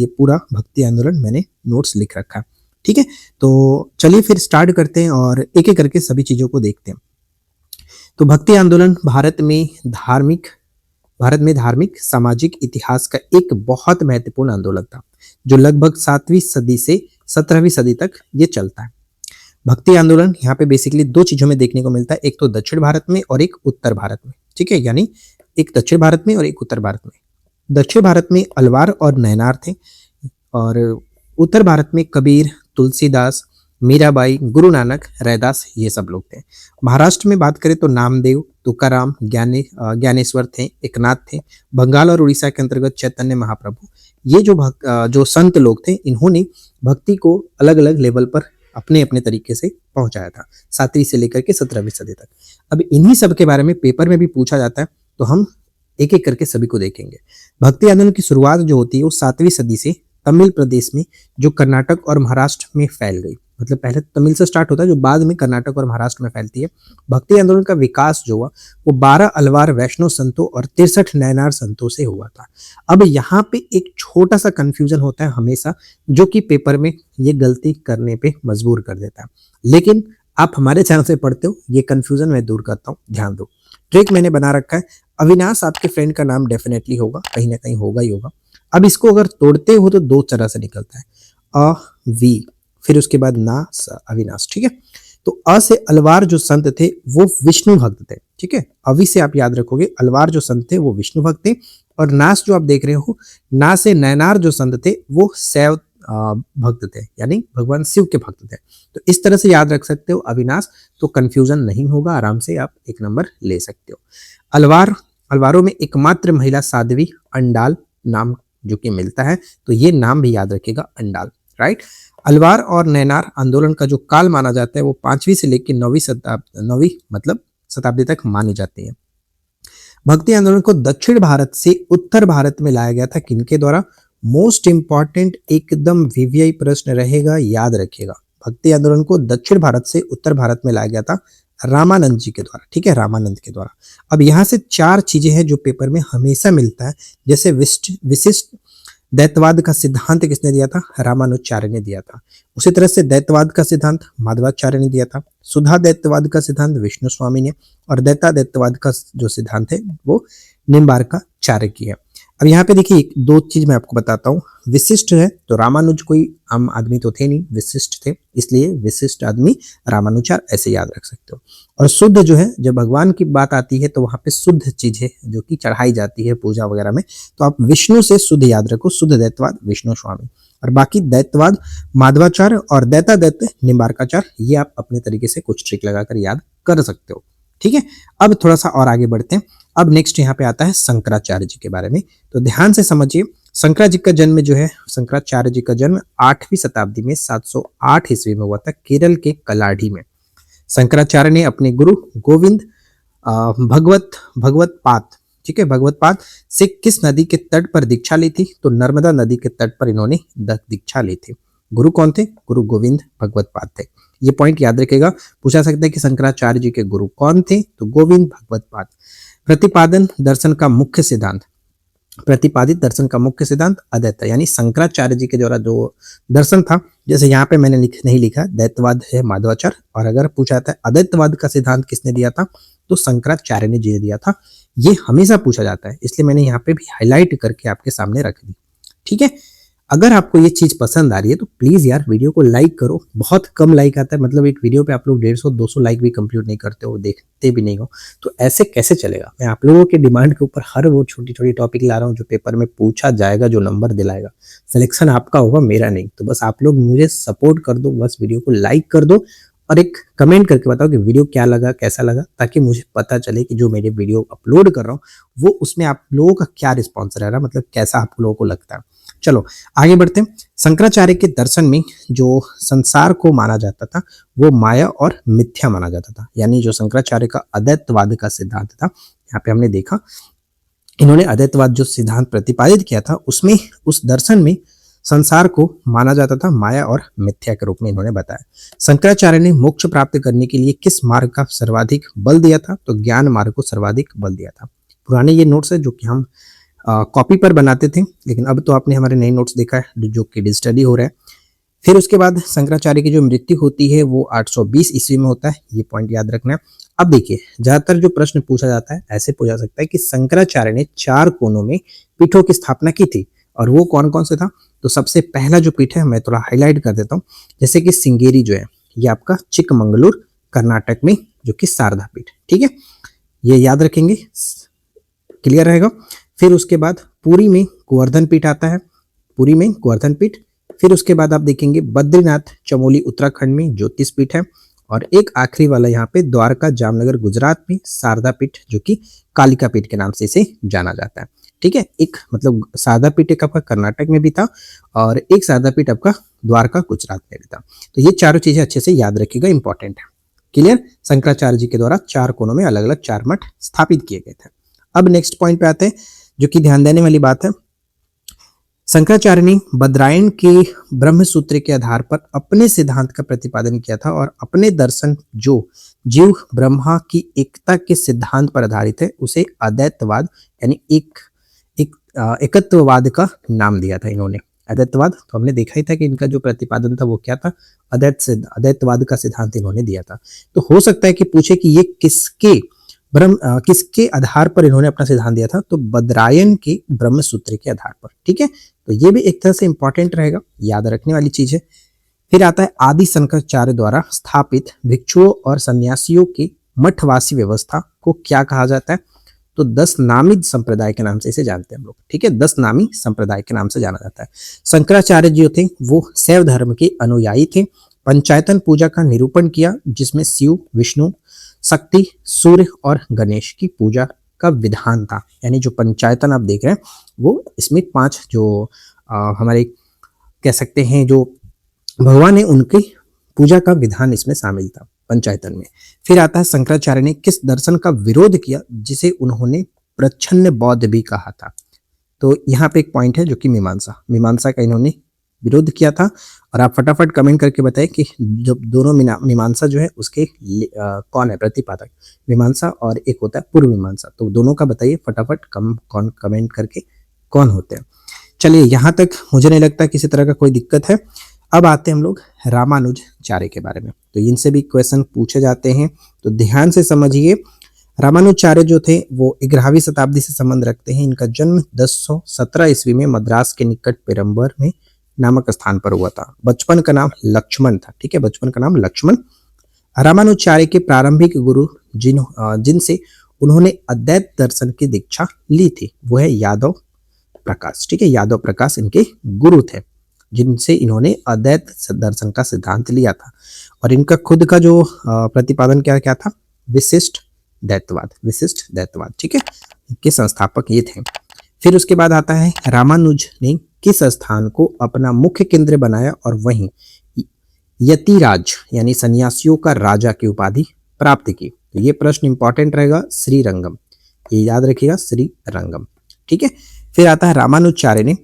ये पूरा भक्ति आंदोलन मैंने नोट्स लिख रखा है। ठीक है, तो चलिए फिर स्टार्ट करते हैं और एक एक करके सभी चीज़ों को देखते हैं। तो भक्ति आंदोलन भारत में धार्मिक सामाजिक इतिहास का एक बहुत महत्वपूर्ण आंदोलन था, जो लगभग 7वीं सदी से 17वीं सदी तक ये चलता है। भक्ति आंदोलन यहाँ पे बेसिकली दो चीजों में देखने को मिलता है, एक तो दक्षिण भारत में और एक उत्तर भारत में। ठीक है, यानी एक दक्षिण भारत में और एक उत्तर भारत में। दक्षिण भारत में अलवार और नैनार थे और उत्तर भारत में कबीर, तुलसीदास, मीराबाई, गुरु नानक, रैदास ये सब लोग थे। महाराष्ट्र में बात करें तो नामदेव, तुकाराम, ज्ञानेश्वर थे, एकनाथ थे। बंगाल और उड़ीसा के अंतर्गत चैतन्य महाप्रभु। ये जो संत लोग थे, इन्होंने भक्ति को अलग अलग लेवल पर अपने अपने तरीके से पहुंचाया था, 7वीं से लेकर के 17वीं सदी तक। अब इन्हीं सब के बारे में पेपर में भी पूछा जाता है, तो हम एक एक करके सभी को देखेंगे। भक्ति आंदोलन की शुरुआत जो होती है वो 7वीं सदी से तमिल प्रदेश में, जो कर्नाटक और महाराष्ट्र में फैल गई। मतलब पहले तमिल से स्टार्ट होता है, जो बाद में कर्नाटक और महाराष्ट्र में फैलती है। भक्ति आंदोलन का विकास जो हुआ वो 12 अलवार वैष्णव संतों और 63 नैनार संतों से हुआ था। अब यहाँ पे एक छोटा सा कंफ्यूजन होता है हमेशा, जो कि पेपर में ये गलती करने पे मजबूर कर देता है। लेकिन आप हमारे चैनल से पढ़ते हो, ये कंफ्यूजन मैं दूर करता हूँ, ध्यान दो। ट्रिक मैंने बना रखा है। अविनाश आपके फ्रेंड का नाम डेफिनेटली होगा, कहीं ना कहीं होगा ही होगा। अब इसको अगर तोड़ते हो तो दो तरह से निकलता है, अ वी, फिर उसके बाद ना स, अविनाश। ठीक है, तो अ से अलवार जो संत थे वो विष्णु भक्त थे। ठीक है, अवि से आप याद रखोगे अलवार जो संत थे वो विष्णु भक्त थे, और नास जो आप देख रहे हो, ना से नैनार जो संत थे वो शैव भक्त थे, यानी भगवान शिव के भक्त थे। तो इस तरह से याद रख सकते हो अविनाश, तो कंफ्यूजन नहीं होगा, आराम से आप एक नंबर ले सकते हो। अलवारों में एकमात्र महिला साध्वी अंडाल नाम जो कि मिलता है, तो ये नाम भी याद रखिएगा, अंडाल। राइट, अलवार और नैनार आंदोलन का जो काल माना जाता है वो 5वीं से लेकर 9वीं मतलब शताब्दी तक मानी जाती है। भक्ति आंदोलन को दक्षिण भारत से उत्तर भारत में लाया गया था, किनके द्वारा? मोस्ट इंपॉर्टेंट एकदम वीवीआई प्रश्न रहेगा, याद रखिएगा। भक्ति आंदोलन को दक्षिण भारत से उत्तर भारत में लाया गया था रामानंद जी के द्वारा। ठीक है, रामानंद के द्वारा। अब यहाँ से 4 चीजें हैं जो पेपर में हमेशा मिलता है, जैसे विशिष्ट दैत्यवाद का सिद्धांत किसने दिया था? रामानुजाचार्य ने दिया था। उसी तरह से दैत्यवाद का सिद्धांत माधवाचार्य ने दिया था। सुधा दैत्यवाद का सिद्धांत विष्णु स्वामी ने, और दैत्यवाद का जो सिद्धांत है वो निम्बार्काचार्य की है। अब यहाँ पे देखिए 2 चीज मैं आपको बताता हूँ। विशिष्ट है तो रामानुज कोई आम आदमी तो थे नहीं, विशिष्ट थे, इसलिए विशिष्ट आदमी रामानुचार, ऐसे याद रख सकते हो। और शुद्ध जो है, जब भगवान की बात आती है तो वहां पे शुद्ध चीज है जो कि चढ़ाई जाती है पूजा वगैरह में, तो आप विष्णु से शुद्ध याद रखो, शुद्ध दैत्यवाद विष्णु स्वामी, और बाकी दैत्यवाद माधवाचार्य और दैत्य निम्बार्काचार्य, ये आप अपने तरीके से कुछ ट्रिक लगाकर याद कर सकते हो। ठीक है, अब थोड़ा सा और आगे बढ़ते हैं। अब नेक्स्ट यहाँ पे आता है शंकराचार्य जी के बारे में, तो ध्यान से समझिए। शंकराचार्य जी का जन्म जो है, शंकराचार्य जी का जन्म 8वीं शताब्दी में 708 ईस्वी में हुआ था, केरल के कलाढ़ी में। शंकराचार्य ने अपने गुरु गोविंद भगवतपाद, ठीक है, भगवतपाद से किस नदी के तट पर दीक्षा ली थी? तो नर्मदा नदी के तट पर इन्होंने दीक्षा ली थी। गुरु कौन थे? गुरु गोविंद भगवतपाद थे। ये पॉइंट याद रखेगा, पूछा सकता है कि शंकराचार्य जी के गुरु कौन थे? तो गोविंद भगवतपाद। प्रतिपादित दर्शन का मुख्य सिद्धांत अद्वैत, यानी शंकराचार्य जी के द्वारा जो दर्शन था, जैसे यहाँ पे मैंने नहीं लिखा दैत्यवाद है माधवाचार्य, और अगर पूछा जाता है अद्वैतवाद का सिद्धांत किसने दिया था, तो शंकराचार्य ने जी दिया था। ये हमेशा पूछा जाता है, इसलिए मैंने यहाँ पे भी हाईलाइट करके आपके सामने रख दी। ठीक है, अगर आपको ये चीज पसंद आ रही है तो प्लीज यार वीडियो को लाइक करो। बहुत कम लाइक आता है, मतलब एक वीडियो पे आप लोग 150-200 लाइक भी कंप्लीट नहीं करते हो, देखते भी नहीं हो, तो ऐसे कैसे चलेगा? मैं आप लोगों के डिमांड के ऊपर हर वो छोटी छोटी टॉपिक ला रहा हूँ जो पेपर में पूछा जाएगा, जो नंबर दिलाएगा। सिलेक्शन आपका होगा, मेरा नहीं। तो बस आप लोग मुझे सपोर्ट कर दो, बस वीडियो को लाइक कर दो और एक कमेंट करके बताओ कि वीडियो क्या लगा, कैसा लगा, ताकि मुझे पता चले कि जो मेरे वीडियो अपलोड कर रहा हूँ वो उसमें आप लोगों का क्या रिस्पॉन्स रह रहा है, मतलब कैसा आप लोगों को लगता है। चलो आगे बढ़ते हैं। शंकराचार्य के दर्शन में जो संसार को माना जाता था वो माया और मिथ्या माना जाता था, यानी जो शंकराचार्य का अद्वैतवाद का सिद्धांत था, यहाँ पे हमने देखा इन्होंने अद्वैतवाद जो सिद्धांत प्रतिपादित किया था उसमें, उस दर्शन में संसार को माना जाता था माया और मिथ्या के रूप में इन्होंने बताया। शंकराचार्य ने मोक्ष प्राप्त करने के लिए किस मार्ग का सर्वाधिक बल दिया था? तो ज्ञान मार्ग को सर्वाधिक बल दिया था। पुराने ये नोट्स है जो कि हम कॉपी पर बनाते थे, लेकिन अब तो आपने हमारे नए नोट्स देखा है जो कि डिजिटली हो रहा है। फिर उसके बाद शंकराचार्य की जो मृत्यु होती है वो 820 ईस्वी में होता है, ये पॉइंट याद रखना है। अब देखिए ज्यादातर जो प्रश्न पूछा जाता है ऐसे पूछा सकता है कि शंकराचार्य ने 4 कोनों में पीठों की स्थापना की थी, और वो कौन कौन से था। तो सबसे पहला जो पीठ है मैं थोड़ा हाईलाइट कर देता हूँ, जैसे कि सिंगेरी जो है ये आपका चिकमंगलूर कर्नाटक में, जो कि शारदा पीठ, ठीक है, ये याद रखेंगे, क्लियर रहेगा। फिर उसके बाद पुरी में गोवर्धन पीठ आता है, पुरी में गोवर्धन पीठ। फिर उसके बाद आप देखेंगे बद्रीनाथ चमोली उत्तराखंड में ज्योतिष पीठ है, और एक आखिरी वाला यहाँ पे द्वारका जामनगर गुजरात में शारदा पीठ, जो कि कालिका पीठ के नाम से इसे जाना जाता है, ठीक है। एक मतलब शारदा पीठ एक आपका कर्नाटक में भी था, और एक शारदा पीठ आपका द्वारका गुजरात में भी था। तो ये चारों चीजें अच्छे से याद रखिएगा, इंपॉर्टेंट है, क्लियर। शंकराचार्य जी के द्वारा 4 कोनों में अलग अलग 4 मठ स्थापित किए गए थे। अब नेक्स्ट पॉइंट पे आते हैं, जो कि ध्यान देने वाली बात है। शंकराचार्य ने बद्रायण के ब्रह्म सूत्र के आधार पर अपने सिद्धांत का प्रतिपादन किया था, और अपने दर्शन जो जीव ब्रह्मा की एकता के सिद्धांत पर आधारित है उसे अद्वैतवाद यानी एकत्ववाद का नाम दिया था इन्होंने। अद्वैतवाद तो हमने देखा ही था कि इनका जो प्रतिपादन था वो क्या था, अद्वैतवाद का सिद्धांत इन्होंने दिया था। तो हो सकता है कि पूछे कि ये किसके आधार पर इन्होंने अपना सिद्धांत दिया था, तो बद्रायण के ब्रह्म सूत्र के आधार पर, ठीक है। तो ये भी एक तरह से इंपॉर्टेंट रहेगा, याद रखने वाली चीज है। फिर आता है आदि शंकराचार्य द्वारा स्थापित भिक्षुओं और सन्यासियों की मठवासी व्यवस्था को क्या कहा जाता है, तो 10 नामी संप्रदाय के नाम से इसे जानते हैं हम लोग, ठीक है, 10 नामी संप्रदाय के नाम से जाना जाता है। शंकराचार्य जी थे वो शैव धर्म के अनुयायी थे। पंचायतन पूजा का निरूपण किया, जिसमें शिव, विष्णु, शक्ति, सूर्य और गणेश की पूजा का विधान था। यानी जो पंचायतन आप देख रहे हैं वो इसमें 5 जो हमारे कह सकते हैं जो भगवान है उनकी पूजा का विधान इसमें शामिल था पंचायतन में। फिर आता है शंकराचार्य ने किस दर्शन का विरोध किया, जिसे उन्होंने प्रच्छन्न बौद्ध भी कहा था। तो यहाँ पे एक पॉइंट है जो कि मीमांसा का इन्होंने विरोध किया था। और आप फटाफट कमेंट करके बताएं कि जब दोनों मीमांसा जो है उसके कौन है प्रतिपादक, मीमांसा और एक होता है पूर्व मीमांसा। तो दोनों का बताइए फटाफट कौन कमेंट करके कौन होते हैं। चलिए यहाँ तक मुझे नहीं लगता किसी तरह का कोई दिक्कत है। अब आते हैं हम लोग रामानुजाचार्य के बारे में। तो इनसे भी क्वेश्चन पूछे जाते हैं, तो ध्यान से समझिए। रामानुजाचार्य जो थे वो 11वीं शताब्दी से संबंध रखते हैं। इनका जन्म 1017 ईस्वी में मद्रास के निकट पेरम्बर में नामक स्थान पर हुआ था। बचपन का नाम लक्ष्मण था, ठीक है, बचपन का नाम लक्ष्मण। रामानुजाचार्य के प्रारंभिक गुरु जिनसे उन्होंने अद्वैत दर्शन की दीक्षा ली थी वो है यादव प्रकाश, ठीक है, यादव प्रकाश इनके गुरु थे, जिनसे इन्होंने अद्वैत दर्शन का सिद्धांत लिया था। और इनका खुद का जो प्रतिपादन क्या था, विशिष्ट दैतवाद, ठीक है, इनके संस्थापक ये थे। फिर उसके बाद आता है रामानुज ने किस स्थान को अपना मुख्य केंद्र बनाया और वहीं यतिराज यानी सन्यासियों का राजा की उपाधि प्राप्त की। तो ये प्रश्न इंपॉर्टेंट रहेगा, श्रीरंगम, ये याद रखिएगा, श्रीरंगम, ठीक है। फिर आता है रामानुजाचार्य ने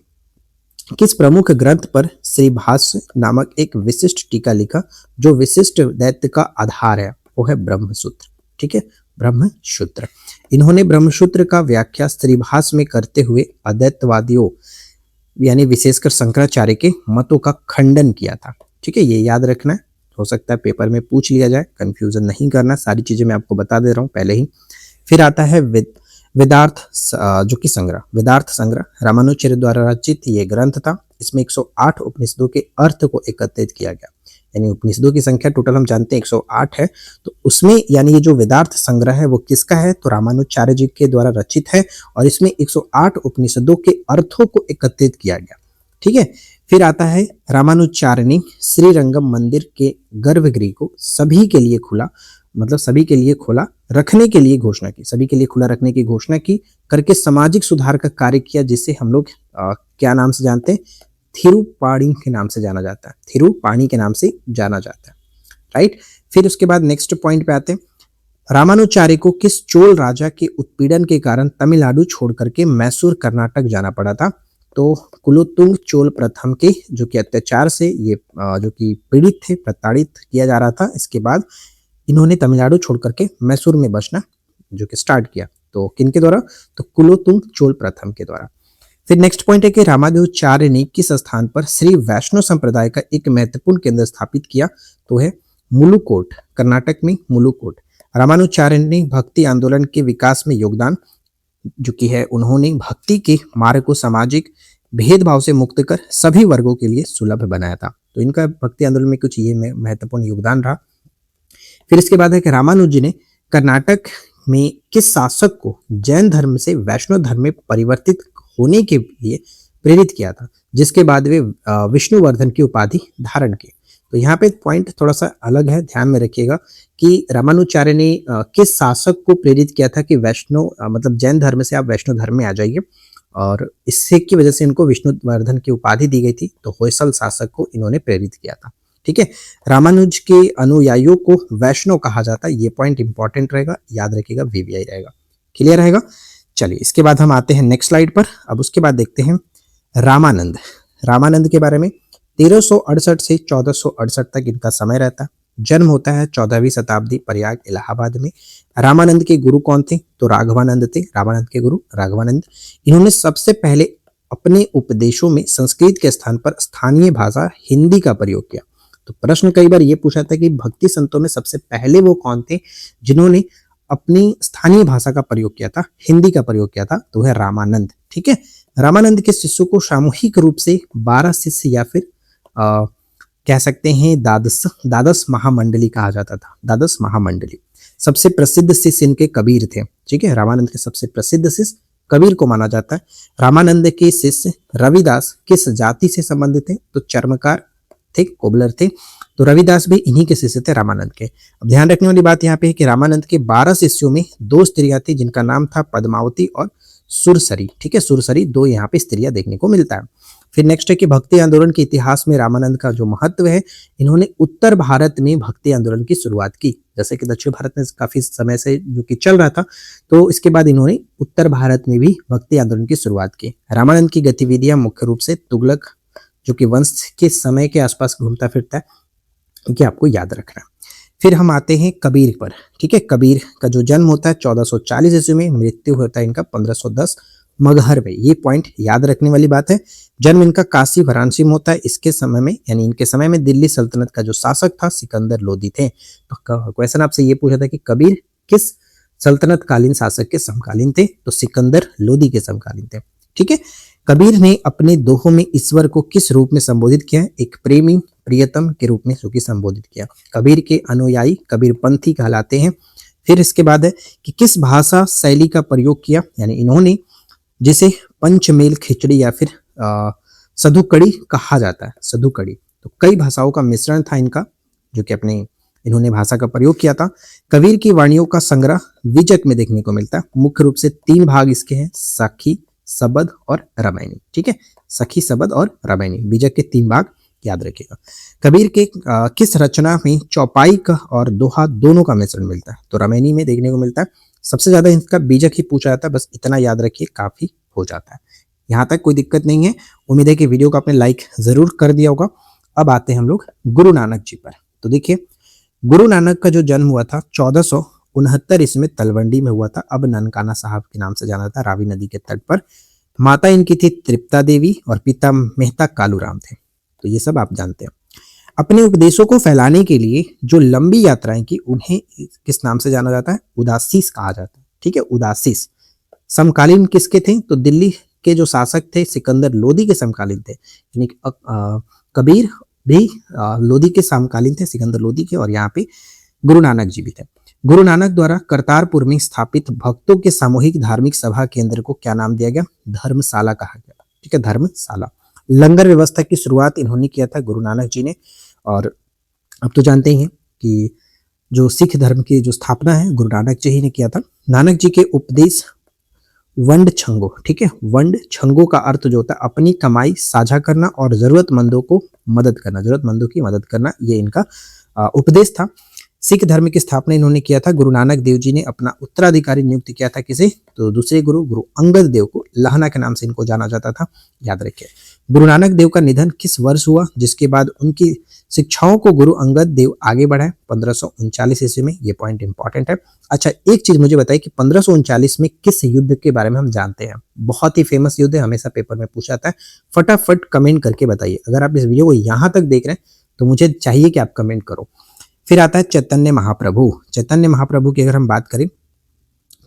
किस प्रमुख ग्रंथ पर श्री भाष्य नामक एक विशिष्ट टीका लिखा, जो विशिष्ट दैत्य का आधार है, वो है ब्रह्मसूत्र, ठीक है, ब्रह्मसूत्र। इन्होंने ब्रह्मसूत्र का व्याख्या श्री भाष्य में करते हुए अद्वैतवादियों यानी विशेषकर शंकराचार्य के मतों का खंडन किया था, ठीक है, ये याद रखना है, हो सकता है पेपर में पूछ लिया जाए, कंफ्यूजन नहीं करना, सारी चीजें मैं आपको बता दे रहा हूँ पहले ही। फिर आता है वेदार्थ जो कि वेदार्थ संग्रह रामानुजाचार्य द्वारा रचित ये ग्रंथ था। इसमें 108 उपनिषदों के अर्थ को एकत्रित किया गया, यानी उपनिषदों की संख्या टोटल हम जानते हैं 108 है, तो उसमें यानी ये जो वेदार्थ संग्रह है वो किसका है, तो रामानुजाचार्य जी के द्वारा रचित है, और इसमें 108 उपनिषदों के अर्थों को एकत्रित किया गया, ठीक है। फिर आता है रामानुजाचार्य ने श्रीरंगम मंदिर के गर्भगृह को सभी के लिए खुला, मतलब सभी के लिए खुला रखने के लिए घोषणा की, सभी के लिए खुला रखने की घोषणा की करके सामाजिक सुधार का कार्य किया, जिसे हम लोग क्या नाम से जानते हैं, थिरुपाणी के नाम से जाना जाता है, थिरुपाणी के नाम से जाना जाता है, राइट। फिर उसके बाद नेक्स्ट पॉइंट पे आते हैं, रामानुजाचार्य को किस चोल राजा के उत्पीड़न के कारण तमिलनाडु छोड़ करके मैसूर कर्नाटक जाना पड़ा था, तो कुलोत्तुंग चोल प्रथम के जो कि अत्याचार से ये जो कि पीड़ित थे, प्रताड़ित किया जा रहा था, इसके बाद इन्होंने तमिलनाडु छोड़ करके मैसूर में बसना जो कि स्टार्ट किया, तो किनके द्वारा, तो कुलोत्तुंग चोल प्रथम के द्वारा। फिर नेक्स्ट पॉइंट है कि रामानुजाचार्य ने किस स्थान पर श्री वैष्णव संप्रदाय का एक महत्वपूर्ण केंद्र स्थापित किया, तो है मुलुकोट, कर्नाटक में मुलुकोट। रामानुजाचार्य ने भक्ति आंदोलन के विकास में योगदान जो कि है, उन्होंने भक्ति के मार्ग को सामाजिक भेदभाव से मुक्त कर सभी वर्गों के लिए सुलभ बनाया था। तो इनका भक्ति आंदोलन में कुछ ये महत्वपूर्ण योगदान रहा। फिर इसके बाद है कि रामानुज जी ने कर्नाटक में किस शासक को जैन धर्म से वैष्णव धर्म में परिवर्तित होने के लिए प्रेरित किया था, जिसके बाद वे विष्णुवर्धन की उपाधि धारण की। तो यहाँ पे पॉइंट थोड़ा सा अलग है, ध्यान में रखिएगा कि रामानुजाचार्य ने किस शासक को प्रेरित किया था कि वैष्णव मतलब जैन धर्म से आप वैष्णव धर्म में आ जाइए, और इससे की वजह से इनको विष्णुवर्धन की उपाधि दी गई थी। तो होयसल शासक को इन्होंने प्रेरित किया था। ठीक है, रामानुज के अनुयायियों को वैष्णव कहा जाता है, ये पॉइंट इंपॉर्टेंट रहेगा, याद रखिएगा, वीवीआई रहेगा। क्लियर रहेगा। चलिए इसके बाद हम आते हैं नेक्स्ट स्लाइड पर। अब उसके बाद देखते हैं रामानंद। रामानंद के बारे में 1368 से 1468 तक इनका समय रहता है। जन्म होता है 14वीं शताब्दी प्रयाग इलाहाबाद में। रामानंद के गुरु कौन थे, तो राघवानंद थे। रामानंद के गुरु राघवानंद। इन्होंने सबसे पहले अपने उपदेशों में संस्कृत के स्थान पर स्थानीय भाषा हिंदी का प्रयोग किया। तो प्रश्न कई बार ये पूछा था कि भक्ति संतों में सबसे पहले वो कौन थे जिन्होंने अपनी स्थानीय भाषा का प्रयोग किया था, हिंदी का प्रयोग किया था, तो है रामानंद। ठीक है, रामानंद के शिष्यों को सामूहिक रूप से 12 शिष्य या फिर कह सकते हैं द्वादश महामंडली कहा जाता था। द्वादश महामंडली। सबसे प्रसिद्ध शिष्य इनके कबीर थे। ठीक है, रामानंद के सबसे प्रसिद्ध शिष्य कबीर को माना जाता है। रामानंद के शिष्य रविदास किस जाति से संबंधित थे, तो चर्मकार थे, कोबलर थे। तो रविदास भी इन्हीं के शिष्य थे रामानंद के। अब ध्यान रखने वाली बात यहाँ पे है कि रामानंद के 12 शिष्यों में 2 स्त्रियां थी जिनका नाम था पद्मावती और सुरसरी। ठीक है, सुरसरी 2 यहाँ पे स्त्रियां देखने को मिलता है। फिर नेक्स्ट है कि भक्ति आंदोलन के इतिहास में रामानंद का जो महत्व है, इन्होंने उत्तर भारत में भक्ति आंदोलन की शुरुआत की। जैसे कि दक्षिण भारत में काफी समय से जो कि चल रहा था, तो इसके बाद इन्होंने उत्तर भारत में भी भक्ति आंदोलन की शुरुआत की। रामानंद की गतिविधियां मुख्य रूप से तुगलक जो कि वंश के समय के आसपास घूमता फिरता है, क्योंकि आपको याद रखना। फिर हम आते हैं कबीर पर। ठीक है, कबीर का जो जन्म होता है 1440 ईस्वी में, मृत्यु होता है इनका 1510 मगहर में। ये पॉइंट याद रखने वाली बात है। जन्म इनका काशी वाराणसी में होता है। इसके समय में यानी इनके समय में दिल्ली सल्तनत का जो शासक था सिकंदर लोदी थे। तो क्वेश्चन आपसे ये पूछा था कि कबीर किस सल्तनत कालीन शासक के समकालीन थे, तो सिकंदर लोदी के समकालीन थे। ठीक है, कबीर ने अपने दोहों में ईश्वर को किस रूप में संबोधित किया है, एक प्रेमी प्रियतम के रूप में चूंकि संबोधित किया। कबीर के अनुयायी कबीरपंथी कहलाते हैं। फिर इसके बाद है कि किस भाषा शैली का प्रयोग किया, यानी इन्होंने जिसे पंचमेल खिचड़ी या फिर सधुकड़ी कहा जाता है, सधुकड़ी। तो कई भाषाओं का मिश्रण था इनका, जो कि अपने इन्होंने भाषा का प्रयोग किया था। कबीर की वाणियों का संग्रह विजक में देखने को मिलता है। मुख्य रूप से 3 भाग इसके हैं, सखी, सबद और रामायणी। ठीक है, सखी, सबद और रामायणी, विजक के 3 भाग याद रखिएगा। कबीर के किस रचना में चौपाई का और दोहा दोनों का मिश्रण मिलता है, तो रामायणी में देखने को मिलता है। सबसे ज्यादा इसका बीजक ही पूछा जाता है, बस इतना याद रखिए, काफी हो जाता है। यहाँ तक कोई दिक्कत नहीं है। उम्मीद है कि वीडियो को आपने लाइक जरूर कर दिया होगा। अब आते हैं हम लोग गुरु नानक जी पर। तो देखिए, गुरु नानक का जो जन्म हुआ था 1469 ईस्वी में तलवंडी में हुआ था। अब ननकाना साहब के नाम से जाना था, रावी नदी के तट पर। माता इनकी थी तृप्ता देवी और पिता मेहता कालूराम थे। तो ये सब आप जानते हैं। अपने उपदेशों को फैलाने के लिए जो लंबी यात्राएं की, उन्हें किस नाम से जाना जाता है, उदासीस कहा जाता है। ठीक है, उदासीस। समकालीन किसके थे, तो दिल्ली के जो शासक थे सिकंदर लोदी के समकालीन थे। यानी कबीर भी लोदी के समकालीन थे, सिकंदर लोदी के। और यहाँ पे गुरु नानक जी भी थे। गुरु नानक द्वारा करतारपुर में स्थापित भक्तों के सामूहिक धार्मिक सभा केंद्र को क्या नाम दिया गया, धर्मशाला कहा गया। ठीक है, धर्मशाला। लंगर व्यवस्था की शुरुआत इन्होंने किया था गुरु नानक जी ने। और अब तो जानते ही हैं कि जो सिख धर्म की जो स्थापना है गुरु नानक जी ही ने किया था। नानक जी के उपदेश वंड छंगो। ठीक है, वंड छंगो का अर्थ जो होता है अपनी कमाई साझा करना और जरूरतमंदों को मदद करना, जरूरतमंदों की मदद करना, ये इनका उपदेश था। सिख धर्म की स्थापना इन्होंने किया था। गुरु नानक देव जी ने अपना उत्तराधिकारी नियुक्त किया था किसे, तो दूसरे गुरु गुरु अंगद देव को। लहना के नाम से इनको जाना जाता था, याद रखिए। गुरु नानक देव का निधन किस वर्ष हुआ, जिसके बाद उनकी शिक्षाओं को गुरु अंगद देव आगे बढ़ाए 1539 ईस्वी में, ये पॉइंट इंपॉर्टेंट है। अच्छा, एक चीज मुझे बताइए कि 1539 में किस युद्ध के बारे में हम जानते हैं? बहुत ही फेमस युद्ध है, हमेशा पेपर में पूछा जाता है। फटाफट कमेंट करके बताइए। अगर आप इस वीडियो को यहाँ तक देख रहे हैं तो मुझे चाहिए कि आप कमेंट करो। फिर आता है चैतन्य महाप्रभु। चैतन्य महाप्रभु की अगर हम बात करें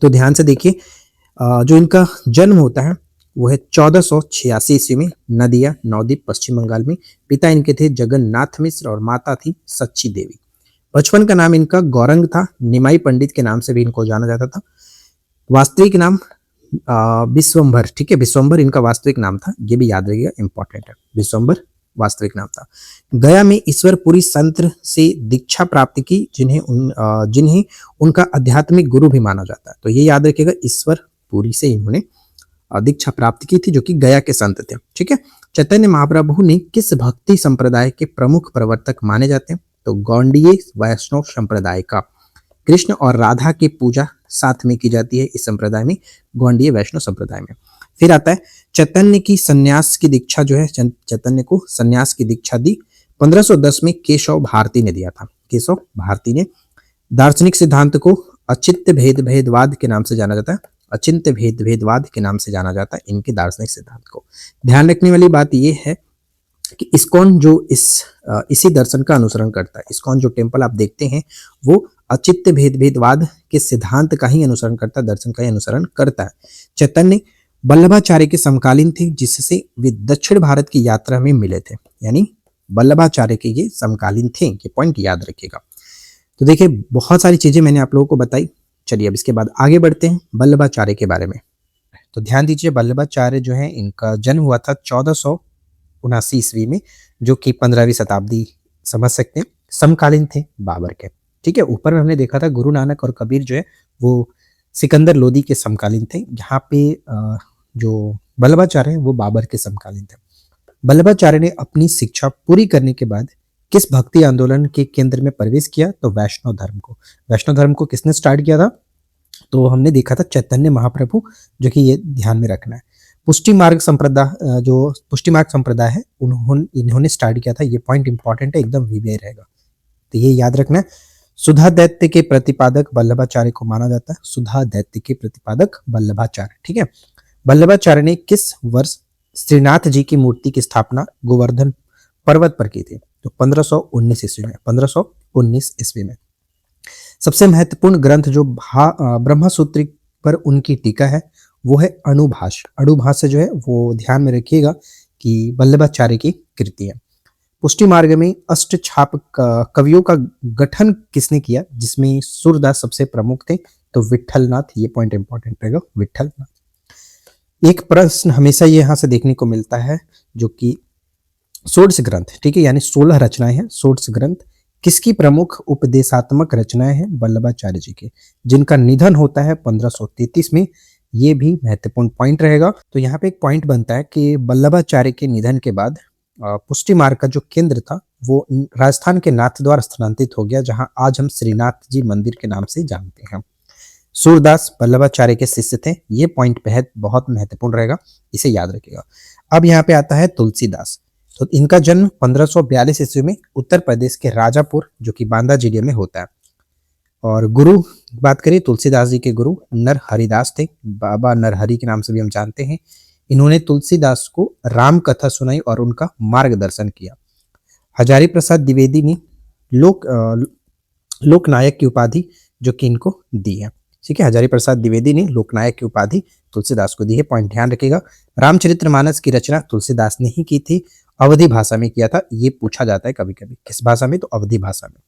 तो ध्यान से देखिए, जो इनका जन्म होता है वो है 1486 ईस्वी में, नदिया नवद्वीप पश्चिम बंगाल में। पिता इनके थे जगन्नाथ मिश्र और माता थी सच्ची देवी। बचपन का नाम इनका गौरंग था, निमाई पंडित के नाम से भी इनको जाना जाता था। वास्तविक नाम विश्वंभर, ठीक है, विश्वंभर इनका वास्तविक नाम था, ये भी याद रखिएगा, इंपॉर्टेंट है, विश्वंभर वास्तविक नाम था। गया में ईश्वरपुरी संत से दीक्षा प्राप्त की, जिन्हें उनका आध्यात्मिक गुरु भी माना जाता है। तो ये याद रखिएगा, ईश्वरपुरी से इन्होंने दीक्षा प्राप्त की थी, जो कि गया के संत थे, ठीक है। चैतन्य महाप्रभु ने किस भक्ति संप्रदाय के प्रमुख प्रवर्तक माने जाते हैं? तो गौड़ीय वैष्णव संप्रदाय का। कृष्ण और राधा की पूजा साथ में की जाती है इस संप्रदाय में, गौड़ीय वैष्णव संप्रदाय में। फिर आता है चैतन्य की संन्यास की दीक्षा, जो है चैतन्य को संन्यास की दीक्षा दी 1510 में केशव भारती ने दिया था। केशव भारती ने दार्शनिक सिद्धांत को अचिंत्य भेदवाद के नाम से जाना जाता है, अचिंत्य भेदवाद के नाम से जाना जाता है इनके दार्शनिक सिद्धांत को। ध्यान रखने वाली बात यह है कि इस्कॉन जो इसी दर्शन का अनुसरण करता है, इस्कॉन जो टेम्पल आप देखते हैं वो अचिंत्य भेदवाद के सिद्धांत का ही अनुसरण करता है, दर्शन का ही अनुसरण करता है। चैतन्य वल्लभाचार्य के समकालीन थे, जिससे वे दक्षिण भारत की यात्रा में मिले थे, यानी वल्लभाचार्य के ये समकालीन थे, ये पॉइंट याद रखिएगा। तो देखिए, बहुत सारी चीजें मैंने आप लोगों को बताई। चलिए अब इसके बाद आगे बढ़ते हैं वल्लभाचार्य के बारे में। तो ध्यान दीजिए, वल्लभाचार्य जो है इनका जन्म हुआ था 1479 ईस्वी में, जो कि 15वीं शताब्दी समझ सकते हैं, समकालीन थे बाबर के, ठीक है। ऊपर में हमने देखा था गुरु नानक और कबीर जो है वो सिकंदर लोदी के समकालीन थे, यहाँ पे जो वल्लभाचार्य है वो बाबर के समकालीन थे। वल्लभाचार्य ने अपनी शिक्षा पूरी करने के बाद किस भक्ति आंदोलन के केंद्र में प्रवेश किया? तो वैष्णव धर्म को। वैष्णव धर्म को किसने स्टार्ट किया था? तो हमने देखा था चैतन्य महाप्रभु, जो कि ये ध्यान में रखना है। पुष्टि मार्ग संप्रदाय, जो पुष्टि मार्ग संप्रदाय है इन्होंने स्टार्ट किया था, ये पॉइंट इंपॉर्टेंट है, एकदम वीवीआई रहेगा, तो ये याद रखना है। सुधा दैत्य के प्रतिपादक वल्लभाचार्य को माना जाता है, सुधा दैत्य के प्रतिपादक वल्लभाचार्य, ठीक है। वल्लभाचार्य ने किस वर्ष श्रीनाथ जी की मूर्ति की स्थापना गोवर्धन पर्वत पर की थी? तो 1519 ईस्वी में, 1519 ईस्वी में। सबसे महत्वपूर्ण ग्रंथ जो ब्रह्मसूत्र पर उनकी टीका है वो है अणुभाष्य। अणुभाष्य जो है वो ध्यान में रखिएगा कि वल्लभाचार्य की कृति है। पुष्टि मार्ग में अष्टछाप कवियों का गठन किसने किया, जिसमें सूरदास सबसे प्रमुख थे? तो विठलनाथ, ये पॉइंट इंपॉर्टेंट रहेगा, विठलनाथ। एक प्रश्न हमेशा ये यहाँ से देखने को मिलता है, जो कि षोडश ग्रंथ, ठीक है, यानी 16 रचनाएं हैं, षोडश ग्रंथ किसकी प्रमुख उपदेशात्मक रचनाएं हैं? वल्लभाचार्य जी के, जिनका निधन होता है 1533 में, ये भी महत्वपूर्ण पॉइंट रहेगा। तो यहाँ पे एक पॉइंट बनता है कि वल्लभाचार्य के निधन के बाद पुष्टि मार्ग का जो केंद्र था वो राजस्थान के नाथद्वार स्थानांतरित हो गया, जहां आज हम श्रीनाथ जी मंदिर के नाम से जानते हैं। सूरदास वल्लभाचार्य के शिष्य थे, ये पॉइंट बेहद बहुत महत्वपूर्ण रहेगा, इसे याद रखिएगा। अब यहाँ पे आता है तुलसीदास। तो इनका जन्म 1542 ईस्वी में उत्तर प्रदेश के राजापुर, जो कि बांदा जिले में होता है। और गुरु बात करें, तुलसीदास जी के गुरु नरहरिदास थे, बाबा नरहरि के नाम से भी हम जानते हैं। इन्होंने तुलसीदास को राम कथा सुनाई और उनका मार्गदर्शन किया। हजारी प्रसाद द्विवेदी ने लोकनायक की उपाधि जो कि इनको दी है, ठीक है। हजारी प्रसाद द्विवेदी ने लोकनायक की उपाधि तुलसीदास को दी है, पॉइंट ध्यान रखिएगा। रामचरितमानस की रचना तुलसीदास ने ही की थी, अवधी भाषा में किया था, ये पूछा जाता है कभी कभी, किस भाषा में? तो अवधी भाषा में।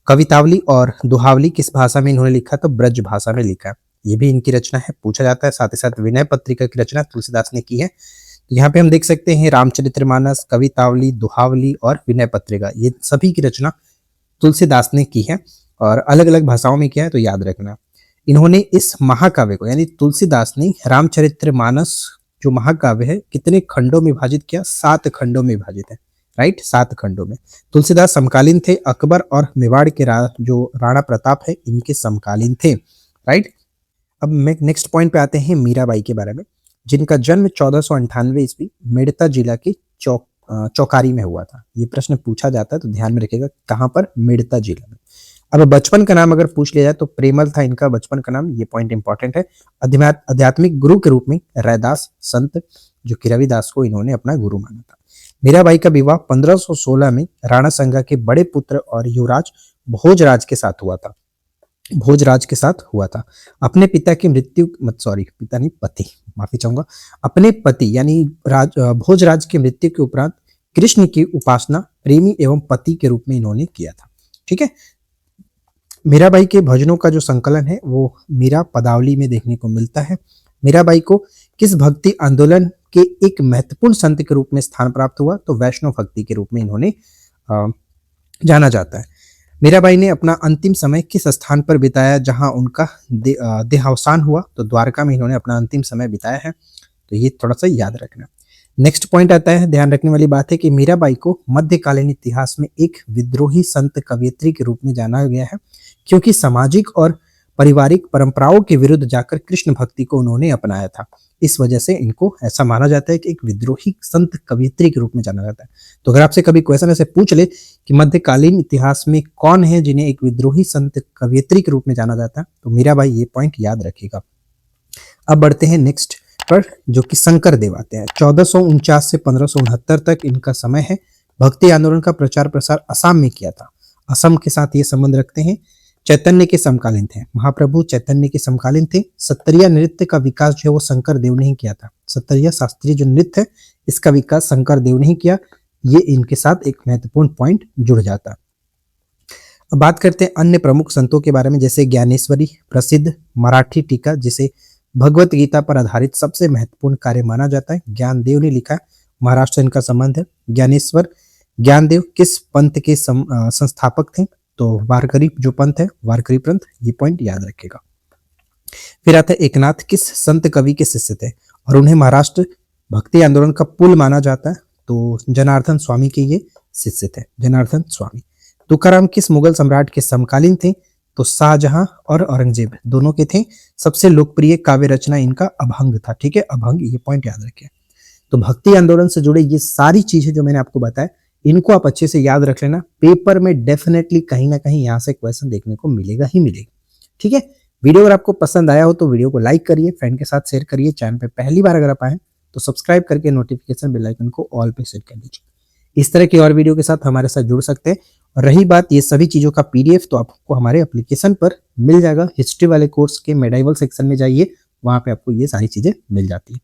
कवितावली और दोहावली किस भाषा में इन्होंने लिखा? तो ब्रज भाषा में लिखा है, ये भी इनकी रचना है, पूछा जाता है। साथ ही साथ विनय पत्रिका की रचना तुलसीदास ने की है। तो यहाँ पे हम देख सकते हैं रामचरितमानस, कवितावली, दोहावली और विनय पत्रिका, ये सभी की रचना तुलसीदास ने की है और अलग अलग भाषाओं में किया है, तो याद रखना। इन्होंने इस महाकाव्य को, यानी तुलसीदास ने रामचरितमानस जो महाकाव्य है कितने खंडों में विभाजित किया? 7 खंडों में विभाजित है, राइट, 7 खंडों में। तुलसीदास समकालीन थे अकबर और मेवाड़ के जो राणा प्रताप है इनके समकालीन थे, राइट। अब नेक्स्ट पॉइंट पे आते हैं मीराबाई के बारे में, जिनका जन्म 1498 ईस्वी मेड़ता जिला के चौकारी में हुआ था। ये प्रश्न पूछा जाता है तो ध्यान में रखिएगा, कहाँ पर, मेड़ता जिला में। अब बचपन का नाम अगर पूछ लिया जाए तो प्रेमल था इनका बचपन का नाम, ये पॉइंट इंपॉर्टेंट है। आध्यात्मिक गुरु के रूप में रैदास संत, जो कि रविदास को इन्होंने अपना गुरु माना था। मीराबाई का विवाह 1516 में राणा संगा के बड़े पुत्र और युवराज भोजराज के साथ हुआ था। भोजराज के साथ हुआ था। अपने पिता की मृत्यु, मत सॉरी पिता नहीं, पति, माफी चाहूंगा, अपने पति यानी भोजराज की मृत्यु के उपरांत कृष्ण की उपासना प्रेमी एवं पति के रूप में इन्होंने किया था। ठीक है। मीराबाई के भजनों का जो संकलन है वो मीरा पदावली में देखने को मिलता है। मीराबाई को किस भक्ति आंदोलन के एक महत्वपूर्ण संत के रूप में स्थान प्राप्त हुआ, तो वैष्णव भक्ति के रूप में इन्होंने जाना जाता है। मीराबाई ने अपना अंतिम समय किस स्थान पर बिताया जहां उनका देहावसान हुआ, तो द्वारका में इन्होंने अपना अंतिम समय बिताया है। तो ये थोड़ा सा याद रखना। नेक्स्ट पॉइंट आता है, ध्यान रखने वाली बात है कि मीराबाई को मध्यकालीन इतिहास में एक विद्रोही संत कवयित्री के रूप में जाना गया है, क्योंकि सामाजिक और पारिवारिक परंपराओं के विरुद्ध जाकर कृष्ण भक्ति को उन्होंने अपनाया था। इस वजह से इनको ऐसा माना जाता है कि एक विद्रोही संत कवयित्री के रूप में जाना जाता है। तो अगर आपसे कभी क्वेश्चन ऐसे पूछ ले कि मध्यकालीन इतिहास में कौन है जिन्हें एक विद्रोही संत कवयित्री के रूप में जाना जाता है, तो मीराबाई ये पॉइंट याद रखिएगा। अब बढ़ते हैं नेक्स्ट पर, जो कि शंकर देव आते हैं। 1449 से 1569 तक इनका समय है। भक्ति आंदोलन का प्रचार प्रसार असम में किया था। असम के साथ ये संबंध रखते हैं। चैतन्य के समकालीन थे, महाप्रभु चैतन्य के समकालीन थे। सत्तरिया नृत्य का विकास जो है वो शंकर देव ने ही किया था। सत्तरिया शास्त्रीय जो नृत्य है इसका विकास शंकर देव ने ही किया। ये इनके साथ एक महत्वपूर्ण पॉइंट जुड़ जाता है। अब बात करते हैं अन्य प्रमुख संतों के बारे में, जैसे ज्ञानेश्वरी प्रसिद्ध मराठी टीका जिसे भगवत गीता पर आधारित सबसे महत्वपूर्ण कार्य माना जाता है, ज्ञानदेव ने लिखा है। महाराष्ट्र इनका संबंध है। ज्ञानेश्वर ज्ञानदेव किस पंथ के संस्थापक थे, तो वारकरी जो पंथ है, वारकरी पंथ, ये पॉइंट याद रखेगा। फिर आता है एकनाथ किस संत कवि के शिष्य थे और उन्हें महाराष्ट्र भक्ति आंदोलन का पुल माना जाता है, तो जनार्दन स्वामी के ये शिष्य थे, जनार्दन स्वामी। तुकाराम किस मुगल सम्राट के समकालीन थे, तो शाहजहां और औरंगजेब दोनों के थे। सबसे लोकप्रिय काव्य रचना इनका अभंग था। ठीक है, अभंग, ये पॉइंट याद रखिए। तो भक्ति आंदोलन से जुड़े ये सारी चीजें जो मैंने आपको बताया, इनको आप अच्छे से याद रख लेना। पेपर में डेफिनेटली कहीं ना कहीं यहाँ से क्वेश्चन देखने को मिलेगा ही मिलेगा। ठीक है, वीडियो अगर आपको पसंद आया हो तो वीडियो को लाइक करिए, फ्रेंड के साथ शेयर करिए। चैनल पे पहली बार अगर आप आए तो सब्सक्राइब करके नोटिफिकेशन बेल आइकन को ऑल पे सेट कर दीजिए। इस तरह की और वीडियो के साथ हमारे साथ जुड़ सकते हैं। और रही बात ये सभी चीजों का पीडीएफ, तो आपको हमारे एप्लीकेशन पर मिल जाएगा। हिस्ट्री वाले कोर्स के मेडाइवल सेक्शन में जाइए, वहां पे आपको ये सारी चीजें मिल जाती है।